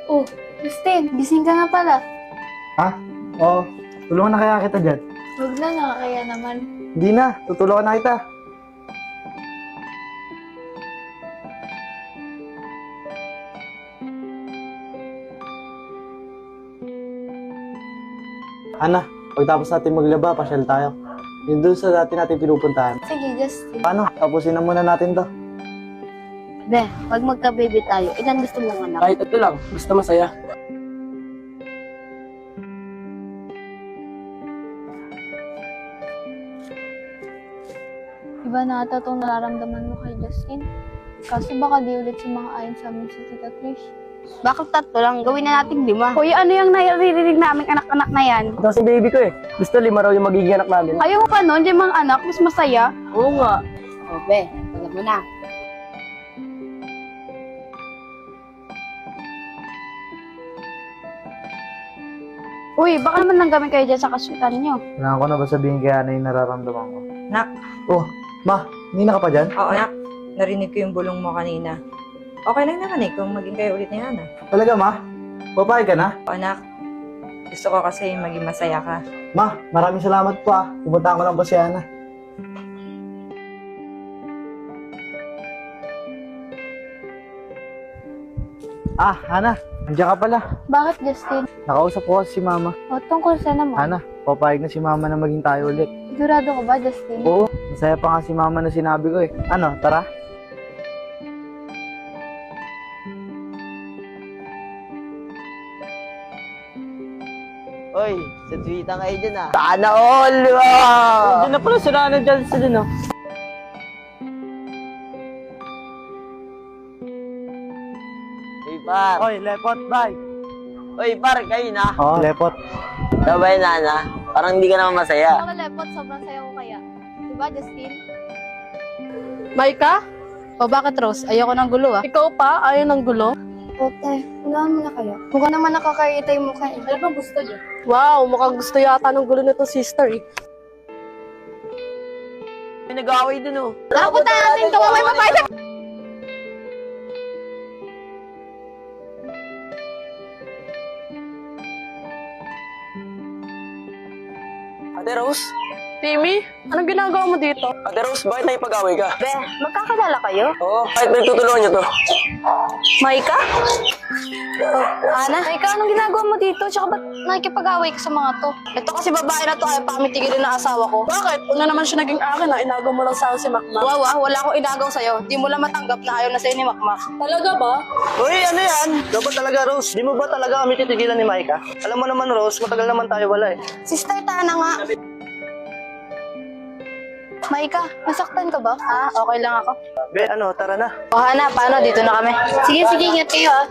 Oh, Justin, gising ka nga pala. Ha? Oo. Tulungan na kaya kita dyan. Huwag na, nakakaya naman. Hindi na. Tutulungan na kita. Ana, pagtapos natin maglaba, pasyal tayo. Yun doon sa dati natin pinupuntahan. Sige, Justin. Paano? Tapusin na muna natin to. Be, pag magka-baby tayo, ilan gusto mong anak? Kahit ito lang, basta masaya. Iba na ata itong nararamdaman mo kay Justin. Kaso baka di ulit sumang-ayon sa amin si Tita Trish. Bakit 3 lang? Gawin na natin 5. Kuya, ano yung naririnig naming anak-anak na yan? Ito si baby ko eh. Gusto 5 raw yung magiging anak namin. Ayaw mo pa nun, yung mga anak, mas masaya. Oo nga. O, be, alam mo na. Uy, baka naman lang gamin kayo dyan sa kasutan nyo. Kailangan ko na ba sabihin kaya na yung nararamdaman ko? Nak, Oh, ma, hindi na ka pa dyan? oo nak, narinig ko yung bulong mo kanina. Okay lang naman kung maging kayo ulit ni Hana. Talaga, ma? Papayag ka na? Oo anak, gusto ko kasi maging masaya ka. Ma, maraming salamat po ah. Pumunta ko lang po si Ana. Ah, Ana, nandiyan ka pala. Bakit, Justin? Nakausap ko kasi si Mama. O, tungkol sa naman. Ana, papayag na si Mama na maging tayo ulit. Sigurado ka ba, Justin? Oo, masaya pa nga si Mama na sinabi ko eh. Ano, tara? Oy, sweet-sweetan kayo dyan ah. Sana all! Wow! Diyan na pala sila na dyan sa dun, oh. Oy, par. Oy, lepot, bye! Oy, par, kayo na. Oo, lepot. Sabay na, Ana. Parang hindi ka naman masaya. Ako lepot, sobrang saya ko kaya. Diba, Justin? Maika? O bakit Rose? Ayoko ng gulo ah. Ikaw pa? Ayaw ng gulo? Ote, unahan mo na kaya. Mukha naman nakakaita yung mukha eh. Ano bang gusto niyo? Wow, mukhang gusto yata ng gulo nito sister eh. May nag-aaway dun oh. Nakapunta natin ito, may papayag! Ate Rose? Timmy, anong ginagawa mo dito? Ate Rose, bakit nakipag-away ka? Be, magkakilala kayo? Oo, kahit may tutulungan niyo to. Maika? Ana? Ikaw, anong ginagawa mo dito? Tsaka ba't nakikipag-away ka sa mga to? Ito kasi babae na to ayaw pa kami tigilin ng asawa ko. Bakit? Una naman siya naging akin na inagaw mo lang sa akin si Makmak. Wow, wala akong inagaw sa'yo. Di mo lang matanggap na ayaw na sa'yo ni Makmak. Talaga ba? Uy, ano yan? Dapat talaga, Rose. Di mo ba talaga kami titigilan ni Maika? Alam mo naman, Rose, matagal naman tayo wala eh. Sister, tayo na nga. Maika, nasaktan ka ba? Okay lang ako. Be, ano, tara na. O Hana, paano? Dito na kami. Sige, ingat kayo ah.